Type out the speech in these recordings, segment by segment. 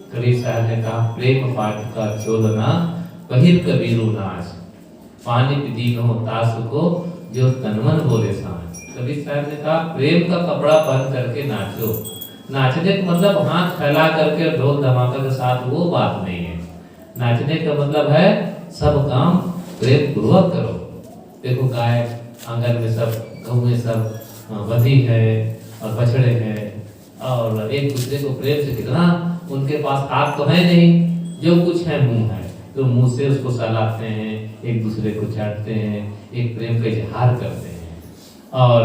कबीर साहब ने कहा प्रेम पाठ का चोलना पहिर कबीरू नाच, पानी दीनो तास को जो तनमन बोले सांझ। कबीर साहब ने कहा प्रेम का कपड़ा पहन करके नाचो। नाचने का मतलब हाथ फैला करके ढोल धमाका के साथ, वो बात नहीं है। नाचने का मतलब है सब काम प्रेम पूर्वक करो। देखो गाय आंगन में सब गऊ सब बंधी है और बछड़े हैं और एक दूसरे को प्रेम से, कितना उनके पास हाथ तो है नहीं, जो कुछ है मुंह है, तो मुंह से उसको सहलाते हैं, एक दूसरे को चाटते हैं, एक प्रेम का इजहार करते हैं। और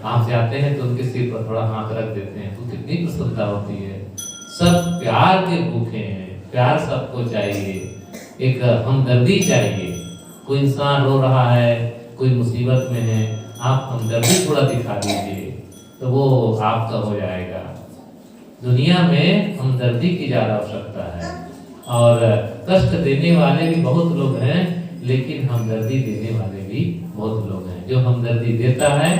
आप जाते हैं तो उनके सिर पर थोड़ा हाथ रख देते हैं तो कितनी प्रसन्नता होती है। सब प्यार के भूखे हैं, प्यार सबको चाहिए, एक हमदर्दी चाहिए। कोई इंसान रो रहा है, कोई मुसीबत में है, आप हमदर्दी थोड़ा दिखा दीजिए तो वो आपका हो जाएगा। दुनिया में हमदर्दी की ज्यादा आवश्यकता है और कष्ट देने वाले भी बहुत लोग हैं, लेकिन हमदर्दी देने वाले भी बहुत लोग हैं। जो हमदर्दी देता है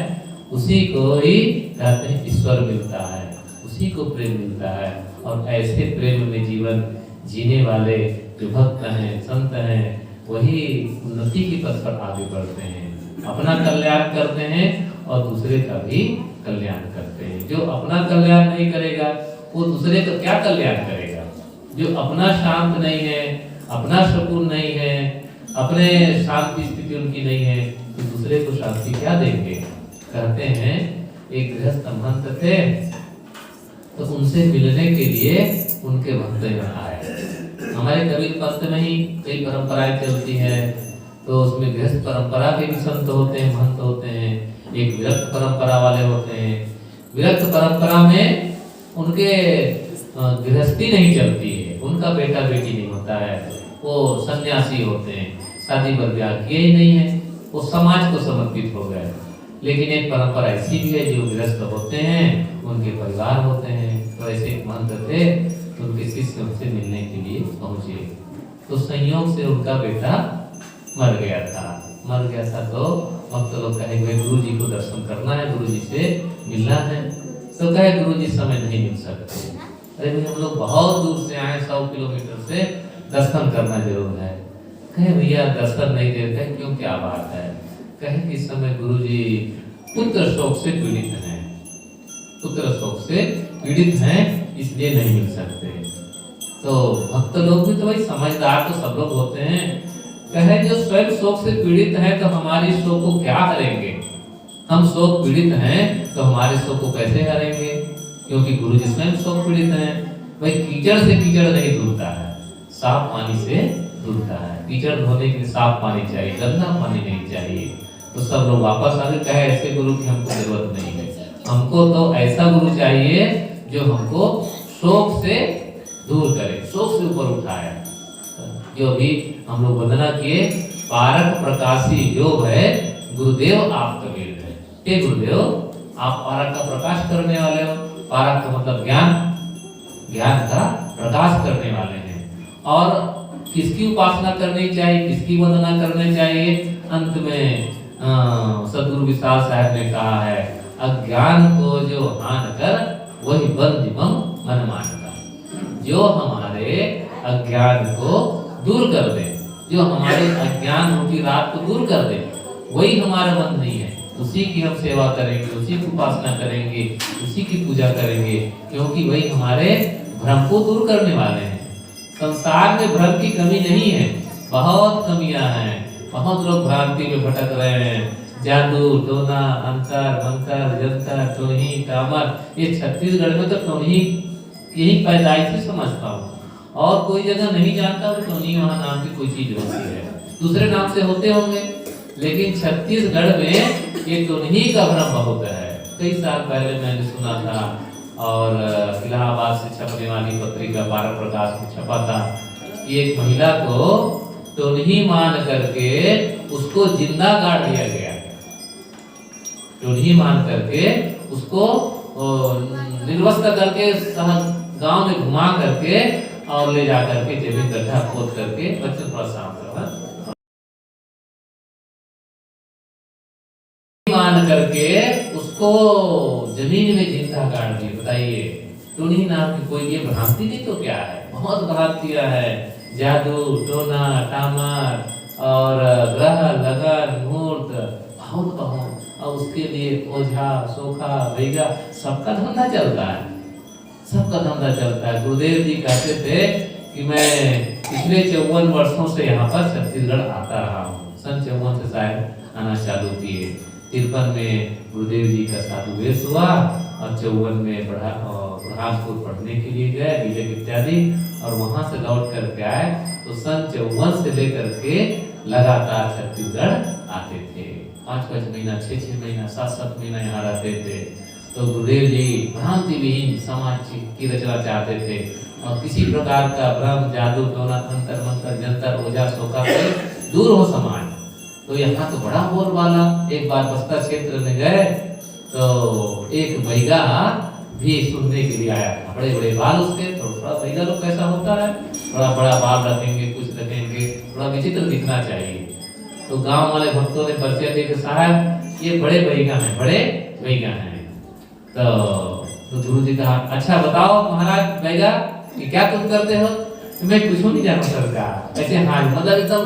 उसी को ही कहते हैं ईश्वर मिलता है, उसी को प्रेम मिलता है। और ऐसे प्रेम में जीवन जीने वाले जो भक्त हैं, संत हैं, वही उन्नति की पथ पर आगे बढ़ते हैं, अपना कल्याण करते हैं और दूसरे का भी कल्याण करते हैं। जो अपना कल्याण नहीं करेगा वो दूसरे का क्या कल्याण करेगा? जो अपना शांत नहीं है, अपना सुकून नहीं है, अपने शांति स्थिति उनकी नहीं है, तो दूसरे को शांति क्या देंगे? कहते हैं एक गृहस्थ महंत थे, तो उनसे मिलने के लिए उनके भक्त यहाँ आए। हमारे कबीर पंथ में ही कई परंपराएं चलती हैं, तो उसमें गृहस्थ परंपरा के भी संत होते हैं, महंत होते हैं, एक विरक्त परंपरा वाले होते हैं। विरक्त परंपरा में उनके गृहस्थी नहीं चलती है, उनका बेटा बेटी नहीं होता है, वो सन्यासी होते हैं, शादी ब्याह किए ही नहीं है, वो समाज को समर्पित हो गए। लेकिन एक परंपरा ऐसी भी है जो गृहस्थ होते हैं, उनके परिवार होते हैं। तो ऐसे एक महंत थे, तो उनके शिष्य उनसे मिलने के लिए पहुंचे, तो संयोग से उनका बेटा मर गया था। तो भक्त लोग कहे गुरु जी को दर्शन करना है, गुरु जी से मिलना है। तो कहे गुरु जी समय नहीं मिल सकते। अरे भाई हम लोग बहुत दूर से आए, 100 किलोमीटर से, दर्शन करना जरूर है। कहे भैया दर्शन नहीं देते क्यों, क्या बात है? कहे कि इस समय गुरु जी पुत्र शोक से पीड़ित हैं, पुत्र शोक से पीड़ित हैं, इसलिए नहीं मिल सकते। तो भक्त लोग भी तो भाई समझदार तो सब लोग होते हैं। कहे जो स्वयं शोक से पीड़ित है तो हमारी शोक को क्या हरेंगे? हम शोक पीड़ित हैं तो हमारे शोक को कैसे हरेंगे? क्योंकि गुरु जी स्वयं शोक पीड़ित हैं। भाई कीचड़ से कीचड़ नहीं धुलता है, साफ पानी से धुलता है। कीचड़ धोने के लिए साफ पानी चाहिए, गंदा पानी नहीं चाहिए। तो सब लोग वापस आके कहे ऐसे गुरु की हमको जरूरत नहीं है, हमको तो ऐसा गुरु चाहिए जो हमको शोक से दूर करे, शोक से ऊपर उठाए। जो भी हम लोग वंदना किए, पारक प्रकाशी योग है गुरुदेव आप कबीर है। हे गुरुदेव, आप पारक का प्रकाश करने वाले हो। पारक का मतलब ज्ञान, ज्ञान का प्रकाश करने वाले हैं। और किसकी उपासना करनी चाहिए, किसकी वंदना करनी चाहिए? अंत में सदगुरु विशाल साहब ने कहा है, अज्ञान को जो हान कर वही बंद मन मानता। जो हमारे अज्ञान को दूर कर दे, जो हमारे अज्ञान रूपी रात को दूर कर दे, वही हमारा बंद नहीं है। उसी की हम सेवा करेंगे, उसी की उपासना करेंगे, उसी की पूजा करेंगे, क्योंकि वही हमारे भ्रम को दूर करने वाले हैं। संसार में भ्रम की कमी नहीं है, बहुत कमियां हैं। बहुत लोग भ्रांति में भटक रहे हैं। जादू टोना अंतर मंत्र जंतर टोही कामर, ये छत्तीसगढ़ में तो टोही यही पैदाइश से समझता हूँ, और कोई जगह नहीं जानता तो टोनी वहाँ नाम की कोई चीज होती है, दूसरे नाम से होते होंगे। लेकिन छत्तीसगढ़ में ये टोनी का भ्रम बहुत है। कई साल पहले मैंने सुना था, और इलाहाबाद से छपने वाली पत्रिका पारक प्रकाश में छपा था कि एक महिला को टोनी मान करके उसको जिंदा गाड़ दिया गया। टोनी मान करके उसको निर्वस्त्र करके गांव में घुमा करके और ले जा करके जमीन गड्ढा खोद करके, बच्चों थोड़ा शांत रहा, मान करके उसको जमीन में जिंदा गाड़ दिया। बताइए टूणी नाम की कोई ये भ्रांति नहीं तो क्या है, बहुत भ्रांतियां है। जादू टोना टामर और ग्रह लगन मुहूर्त बहुत और उसके लिए ओझा सोखा वैगा सबका धंधा चलता है, सबका धंधा चलता है। गुरुदेव जी कहते थे कि मैं पिछले 54 वर्षों से यहाँ पर छत्तीसगढ़ आता रहा हूँ। सन 54 से शायद आना चालू किए। 53 में गुरुदेव जी का साधु वेश हुआ और 54 में बुरहानपुर पढ़ने के लिए गए बीजेक इत्यादि, और वहां से लौट करके आए। तो सन 54 से लेकर के लगातार छत्तीसगढ़ आते थे। 5-5 महीना 6-6 महीना 7-7 महीना यहाँ रहते थे। तो गुरुदेव जी भ्रांति विहीन समाज की रचना चाहते थे और किसी प्रकार का भ्रम जादू टोना अंतर मंत्र जंतर ओझा सोखा से दूर हो समाज। तो यहाँ तो बड़ा बोलबाला। एक बार बस्तर क्षेत्र में गए तो एक बैगा भी सुनने के लिए आया था। बड़े बड़े बाल उसके, थोड़ा बैगा लोग कैसा होता है, बड़ा बड़ा बाल रखेंगे, कुछ रखेंगे, थोड़ा विचित्र दिखना चाहिए। तो गांव वाले भक्तों ने परिचय दे के साहब ये बड़े बैगा हैं, बड़े बैगा हैं। तो गुरु जी कहा अच्छा बताओ महाराज बैगा कि क्या तुम करते हो? तो मैं कुछ नहीं जानता सरकार। ऐसे हाँ मतलब एकदम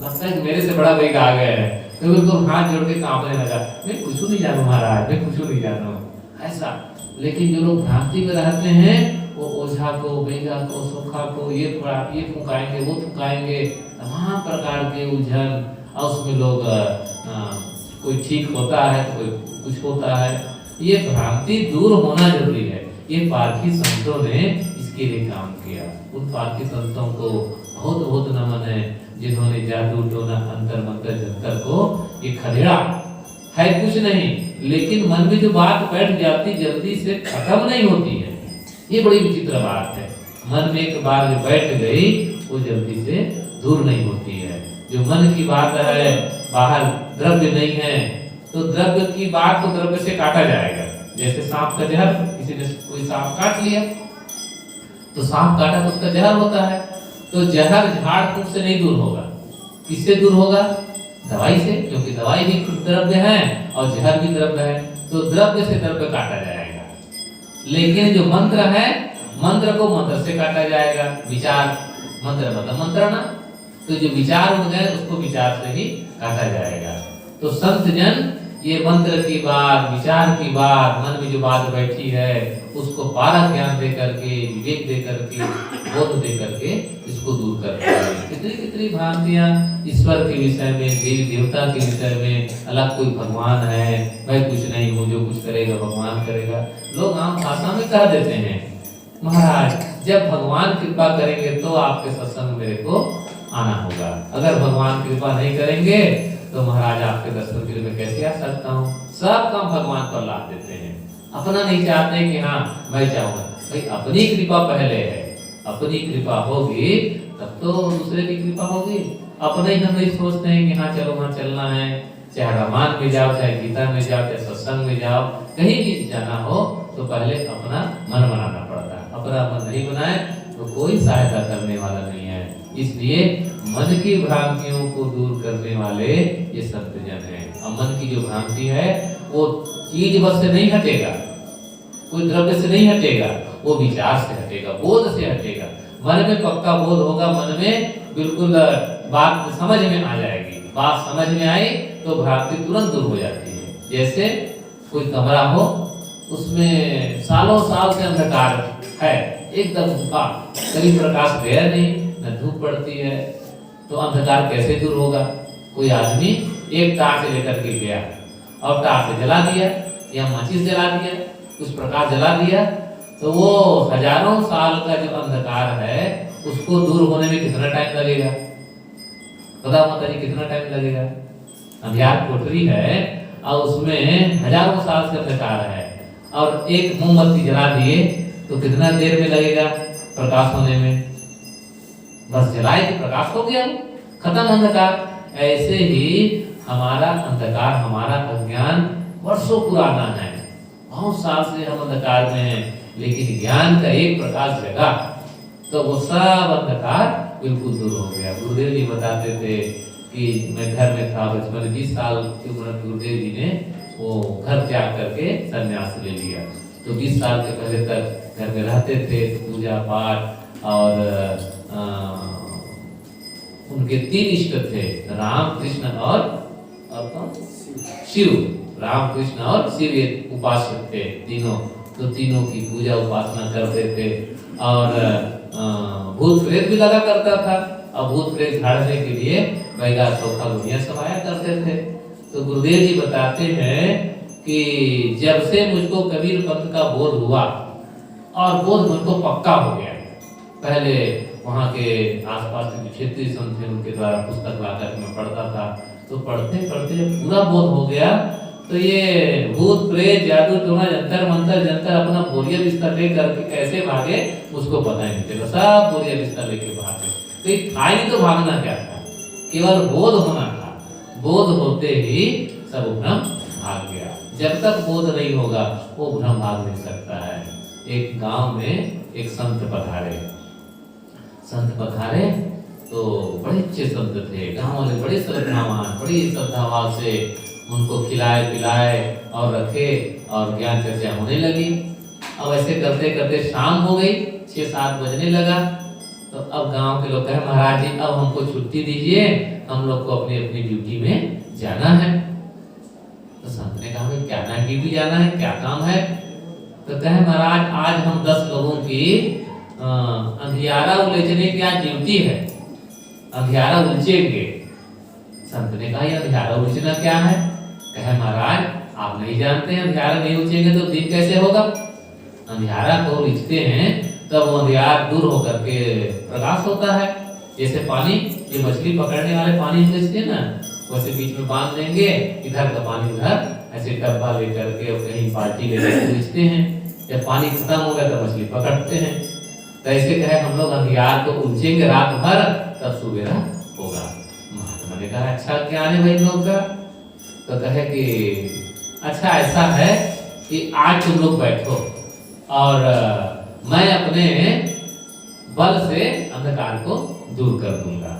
लगता है कि मेरे से बड़ा बैगा आ गया है। तो उनको हाथ जोड़ के कांपने लगा, मैं कुछ नहीं जानू महाराज, मैं कुछ नहीं जानू ऐसा। लेकिन जो लोग भ्रांति में रहते हैं वो ओझा को बैगा को सोखा को ये फुकाएंगे वो फुकाएंगे, तमाम प्रकार के उलझन। और उसमें लोग कोई ठीक होता है तो कोई कुछ होता है। ये भ्रांति दूर होना जरूरी है। ये पारखी संतों ने इसके लिए काम किया। उन पारखी संतों को बहुत बहुत नमन है जिन्होंने जादू टोना अंतर मंत्र जंतर को ये खदेड़ा है। कुछ नहीं, लेकिन मन में जो बात बैठ जाती जल्दी से खत्म नहीं होती है। ये बड़ी विचित्र बात है। मन में एक बार जो बैठ गई वो जल्दी से दूर नहीं होती है। जो मन की बात है, बाहर द्रव्य नहीं है तो द्रव्य की बात को द्रव्य से काटा जाएगा। जैसे सांप का जहर, किसी ने कोई सांप काट लिया तो सांप काटा तो उसका जहर होता है। तो जहर झाड़ फूंक से नहीं दूर होगा, किससे दूर होगा? दवाई से, क्योंकि दवाई भी द्रव्य है और जहर भी द्रव्य है। तो द्रव्य से द्रव्य काटा जाएगा। लेकिन जो मंत्र है, मंत्र को मंत्र से काटा जाएगा। विचार, मंत्र मतलब मंत्रणा, तो जो विचार हो गए उसको विचार से ही काटा जाएगा। तो संत जन ये मंत्र की बात, विचार की बात, मन में जो बात बैठी है उसको पारक ज्ञान दे करके, विवेक दे करके, बोध दे करके इसको दूर करते हैं। कितनी कितनी भ्रांतियां ईश्वर के विषय में, देवी देवता के विषय में, अलग कोई भगवान है, मैं कुछ नहीं हूँ, जो कुछ करेगा भगवान करेगा। लोग आम भाषा में कह देते हैं महाराज जब भगवान कृपा करेंगे तो आपके सत्संग मेरे को आना होगा, अगर भगवान कृपा नहीं करेंगे तो महाराज आपके दर्शन के लिए मैं कैसे आ सकता हूँ। सब काम भगवान पर ला देते हैं, अपना नहीं चाहते कि हाँ मैं चाहूँगा। भाई अपनी कृपा पहले है, अपनी कृपा होगी तब तो दूसरे की कृपा होगी। अपने ही हम नहीं सोचते हैं कि हाँ चलो वहाँ चलना है, चाहे रामायण में जाओ, चाहे गीता में जाओ, चाहे सत्संग में जाओ, कहीं भी जाना हो तो पहले अपना मन बनाना पड़ता है। अपना मन नहीं बनाए तो कोई सहायता करने वाला नहीं है। इसलिए मन की भ्रांतियों को दूर करने वाले ये संत जन हैं। और मन की जो भ्रांति है वो चीज बस से नहीं हटेगा, कोई द्रव्य से नहीं हटेगा, वो विचार से हटेगा, बोध से हटेगा। मन में पक्का बोध होगा, मन में बिल्कुल बात समझ में आ जाएगी। बात समझ में आई तो भ्रांति तुरंत दूर हो जाती है। जैसे कोई कमरा हो, उसमें सालों साल से अंधकार है, एकदम गुफा, कभी प्रकाश गया नहीं, न धूप पड़ती है, तो अंधकार कैसे दूर होगा? कोई आदमी एक टार्च लेकर के गया और टार्च जला दिया या माचिस जला दिया, कुछ प्रकाश जला दिया, तो वो हजारों साल का जो अंधकार है उसको दूर होने में कितना टाइम लगेगा? पता माता जी कितना टाइम लगेगा? अंधियार कोठरी है और उसमें हजारों साल से अंधकार है और एक मोमबत्ती जला दिए तो कितना देर में लगेगा प्रकाश होने में? बस जलाए तो प्रकाश हो गया, खत्म अंधकार। ऐसे ही हमारा अंधकार, हमारा अज्ञान वर्षों पुराना है, बहुत साल से हम अंधकार में हैं, लेकिन ज्ञान का एक प्रकाश जगा तो वो सब अंधकार बिल्कुल दूर हो गया। गुरुदेव जी बताते थे कि मैं घर में था बचपन में, 20 साल की उम्र में गुरुदेव जी ने वो घर त्याग करके संन्यास ले लिया। तो 20 साल के पहले तक घर में रहते थे, पूजा पाठ और उनके 3 इष्ट थे, राम कृष्ण और कौन? शिव। राम कृष्ण और शिव एक उपासक थे तीनों, तो तीनों की पूजा उपासना करते थे। और भूत प्रेत भी लगा करता था, और भूत प्रेत झाड़ने के लिए बैगा सोखा गुड़िया सब आया करते थे। तो गुरुदेव जी बताते हैं कि जब से मुझको कबीर पंथ का बोध हुआ और बोध मुझको पक्का हो गया, पहले वहाँ के आसपास के क्षेत्रीय संत थे, उनके द्वारा पुस्तक लाकर मैं पढ़ता था, तो पढ़ते पढ़ते जब पूरा बोध हो गया तो ये भूत प्रेत जादू टोना जंतर मंतर जंतर अपना बोरिया बिस्तर ले करके कैसे भागे उसको पता ही नहीं चला, सब बोरिया बिस्तर लेके भागे। तो ये था ही तो भागना क्या था, केवल बोध होना था। बोध होते ही सब भ्रम भाग गया। जब तक बोध नहीं होगा वो भ्रम भाग नहीं सकता है। एक गांव में एक संत पधारे तो बड़े अच्छे संत थे, गांव वाले बड़े श्रद्धावान, बड़ी श्रद्धावान से उनको खिलाए पिलाए और रखे और ज्ञान चर्चा होने लगी। अब ऐसे करते करते शाम हो गई, 6-7 बजने लगा। तो अब गांव के लोग कहे महाराज जी अब हमको छुट्टी दीजिए, हम लोग को अपनी अपनी ड्यूटी में जाना है। तो संत ने कहा क्या ड्यूटी जाना है, क्या काम है? तो कहे महाराज आज हम 10 लोगों की अंधियारा उलझने की आज ड्यूटी है, अंधियारा उलझेंगे। संत ने कहा ये अंधियारा उलझना क्या है? कहे महाराज आप नहीं जानते हैं, अंधियारा नहीं उलझेंगे तो दिन कैसे होगा? अंधियारा को उलझते हैं तब वो अंधियार दूर होकर के प्रकाश होता है। जैसे पानी, ये मछली पकड़ने वाले पानी उलझते हैं ना, वैसे बीच में बांध देंगे, इधर का पानी उधर ऐसे डब्बा लेकर के और कहीं बाल्टी लेकर उलझते हैं। जब पानी खत्म हो गया तो मछली पकड़ते हैं। तो ऐसे कहे हम लोग अंधियार को उलझेंगे रात भर, तब सुबेरा होगा। महात्मा ने कहा अच्छा ज्ञान है भाई लोग का। तो कहे कि अच्छा ऐसा है कि आज तुम लोग बैठो और मैं अपने बल से अंधकार को दूर कर दूंगा।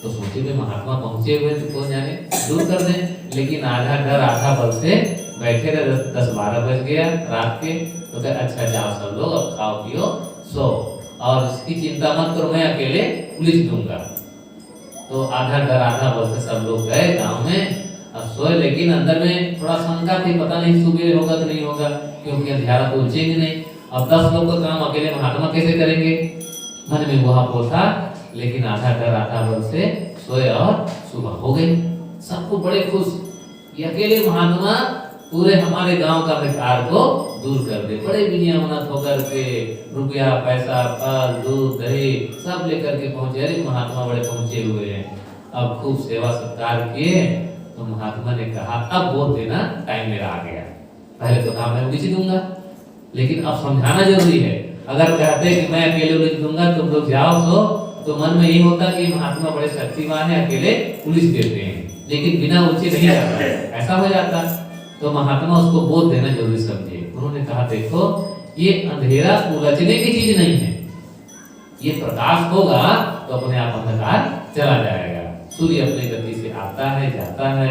तो सोचे भी महात्मा पहुंचे हुए तो कौन जाने दूर कर दें, लेकिन आधा डर आधा बल से बैठे रहे। 10-12 बज गया रात के। तो कहे अच्छा जाओ सब लोग अब खाओ पियो सो, और इसकी चिंता मत करो मैं अकेले उलझ दूंगा। तो आधा डर आधा बल से सब लोग गए गाँव में, अब सोए। लेकिन अंदर में थोड़ा शंका थी, पता नहीं सुबह होगा कि नहीं होगा, क्योंकि अंधियारा तो उलझेंगे नहीं। अब 10 लोग का काम अकेले महात्मा कैसे करेंगे, मन में वह पोथा। लेकिन आधा डर आधा बल से सोए और सुबह हो गई। सबको बड़े खुश, ये अकेले महात्मा पूरे हमारे गांव का अंधकार को दूर कर दे। बड़े विनम्र होकर के रुपया पैसा फल दूध दही सब लेकर के पहुंचे। अरे महात्मा बड़े पहुंचे हुए हैं। अब खूब सेवा सत्कार किए। तो महात्मा ने कहा अब वोट देना टाइम मेरा आ गया, पहले तो काम मैं उलझ दूंगा, लेकिन अब समझाना जरूरी है। अगर कहते कि मैं अकेले उलझ दूंगा तुम लोग जाओ तो मन में यही होता कि महात्मा बड़े शक्तिमान है, अकेले उलझ देते हैं, लेकिन बिना उलझे नहीं जाता, ऐसा हो जाता। तो महात्मा उसको बोध देना जरूरी समझे। उन्होंने कहा देखो ये अंधेरा उलझने की चीज नहीं है, ये प्रकाश होगा तो अपने आप अंधकार चला जाएगा। सूर्य अपने गति से आता है जाता है,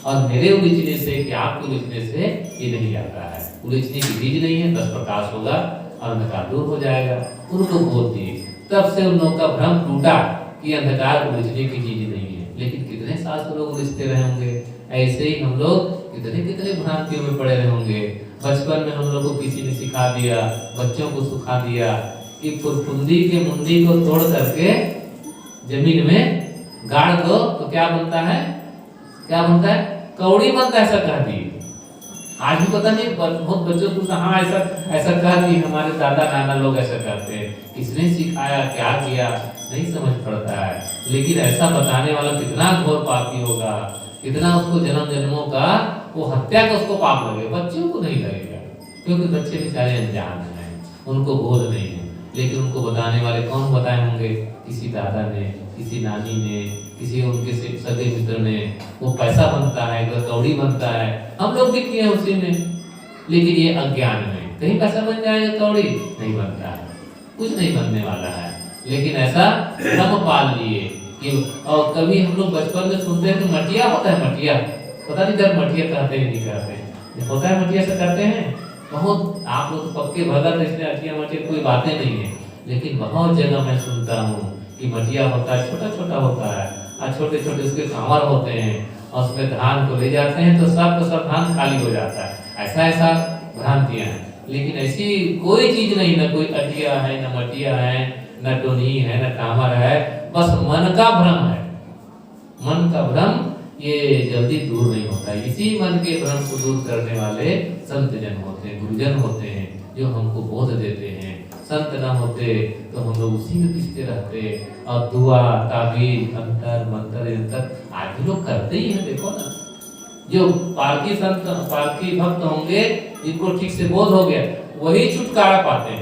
और मेरे उलझने से कि आपके उलझने से ये नहीं जाता है। उलझने की चीज नहीं है, बस प्रकाश होगा और अंधकार दूर हो जाएगा। उनको बोध दिए, तब से उन लोगों का भ्रम टूटा कि अंधकार उलझने की चीज नहीं है। लेकिन कितने शास्त्र लोग उलझते रहे होंगे, ऐसे ही हम लोग कितने कितने भ्रांतियों में पड़े रहे होंगे। बचपन में हम लोग को किसी ने सिखा दिया, बच्चों को सिखा दिया कि फुफुंदी के मुंडी को तोड़ करके जमीन में गाड़ दो तो क्या बनता है, क्या बनता है, कौड़ी बनता है, ऐसा कह दी। आज भी पता नहीं बहुत बच्चों को हाँ ऐसा कहा कि हमारे दादा नाना लोग ऐसा करते हैं। किसने सिखाया, क्या किया, नहीं समझ पड़ता है। लेकिन ऐसा बताने वाला कितना घोर पापी होगा, कितना उसको जन्म जन्मों का वो हत्या का उसको पाप लगेगा, बच्चों को नहीं लगेगा, क्योंकि बच्चे बेचारे अनजान हैं, उनको बोध नहीं है। लेकिन उनको बताने वाले कौन बताए होंगे, किसी दादा ने, किसी नानी ने, किसी उनके सगे मित्र ने। वो पैसा बनता है, कौड़ी बनता है, हम लोग भी किए हैं उसी में। लेकिन ये अज्ञान में कहीं पैसा बन जाएगा, कौड़ी नहीं बनता है, कुछ नहीं बनने वाला है। लेकिन ऐसा हम पाल लिए कि, और कभी हम लोग बचपन में सुनते हैं कि मटिया होता है, मटिया, पता नहीं जब मटिया कहते हैं नहीं कहते हैं, होता है मटिया से करते हैं, बहुत आप लोग तो पक्के भगत, इसलिए अटिया मटिया कोई बातें नहीं है, लेकिन बहुत जगह मैं सुनता हूँ कि मटिया होता है, छोटा छोटा होता है, और छोटे छोटे उसके कांवर होते हैं, और उसमें धान को ले जाते हैं तो सब का सब धान खाली हो जाता है। ऐसा ऐसा भ्रांतियां हैं, लेकिन ऐसी कोई चीज नहीं, ना कोई अटिया है, ना मटिया है, न टोनी है, न कांवर है, बस मन का भ्रम है। मन का भ्रम ये जल्दी दूर नहीं होता। इसी मन के भ्रम को दूर करने वाले संत जन होते हैं, गुरुजन होते हैं, जो हमको बोध देते हैं। संत ना होते तो हम लोग उसी में पिछते रहते, और दुआ ताबीज अंतर मंत्र यंत्र आज भी लोग करते ही हैं। देखो ना, जो पालकी संत पालकी भक्त होंगे, जिनको ठीक से बोध हो गया, वही छुटकारा पाते हैं।